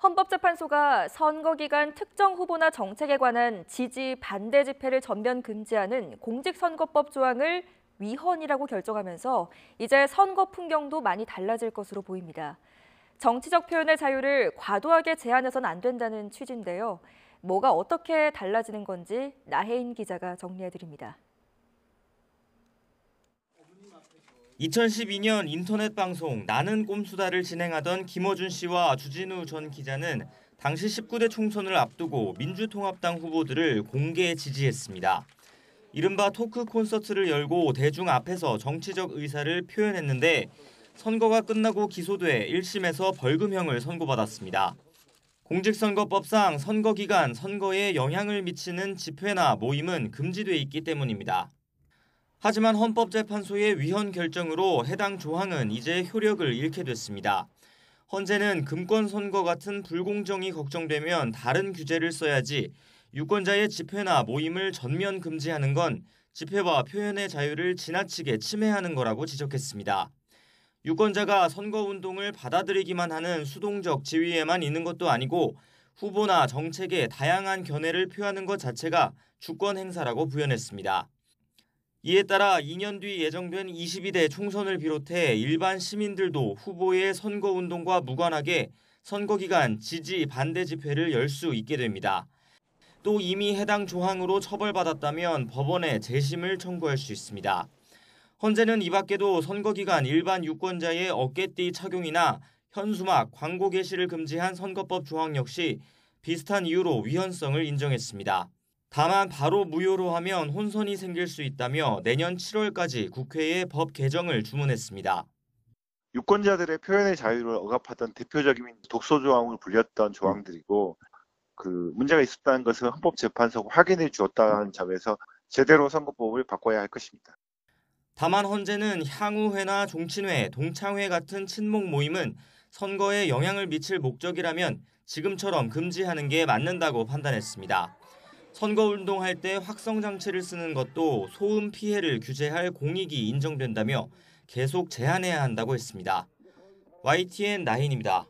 헌법재판소가 선거 기간 특정 후보나 정책에 관한 지지 반대 집회를 전면 금지하는 공직선거법 조항을 위헌이라고 결정하면서 이제 선거 풍경도 많이 달라질 것으로 보입니다. 정치적 표현의 자유를 과도하게 제한해서는 안 된다는 취지인데요. 뭐가 어떻게 달라지는 건지 나혜인 기자가 정리해드립니다. 2012년 인터넷 방송 나는 꼼수다를 진행하던 김어준 씨와 주진우 전 기자는 당시 19대 총선을 앞두고 민주통합당 후보들을 공개 지지했습니다. 이른바 토크 콘서트를 열고 대중 앞에서 정치적 의사를 표현했는데 선거가 끝나고 기소돼 1심에서 벌금형을 선고받았습니다. 공직선거법상 선거 기간 선거에 영향을 미치는 집회나 모임은 금지돼 있기 때문입니다. 하지만 헌법재판소의 위헌 결정으로 해당 조항은 이제 효력을 잃게 됐습니다. 헌재는 금권 선거 같은 불공정이 걱정되면 다른 규제를 써야지 유권자의 집회나 모임을 전면 금지하는 건 집회와 표현의 자유를 지나치게 침해하는 거라고 지적했습니다. 유권자가 선거운동을 받아들이기만 하는 수동적 지위에만 있는 것도 아니고 후보나 정책에 다양한 견해를 표하는 것 자체가 주권 행사라고 부연했습니다. 이에 따라 2년 뒤 예정된 22대 총선을 비롯해 일반 시민들도 후보의 선거운동과 무관하게 선거 기간 지지 반대 집회를 열 수 있게 됩니다. 또 이미 해당 조항으로 처벌받았다면 법원에 재심을 청구할 수 있습니다. 헌재는 이 밖에도 선거 기간 일반 유권자의 어깨띠 착용이나 현수막, 광고 게시를 금지한 선거법 조항 역시 비슷한 이유로 위헌성을 인정했습니다. 다만 바로 무효로 하면 혼선이 생길 수 있다며 내년 7월까지 국회에 법 개정을 주문했습니다. 유권자들의 표현의 자유를 억압하던 대표적인 독소 조항을 불렸던 조항들이고 문제가 있었다는 것을 헌법재판소가 확인해 주었다는 점에서 제대로 선거법을 바꿔야 할 것입니다. 다만 헌재는 향후회나 종친회, 동창회 같은 친목 모임은 선거에 영향을 미칠 목적이라면 지금처럼 금지하는 게 맞는다고 판단했습니다. 선거운동할 때 확성장치를 쓰는 것도 소음 피해를 규제할 공익이 인정된다며 계속 제한해야 한다고 했습니다. YTN 나인입니다.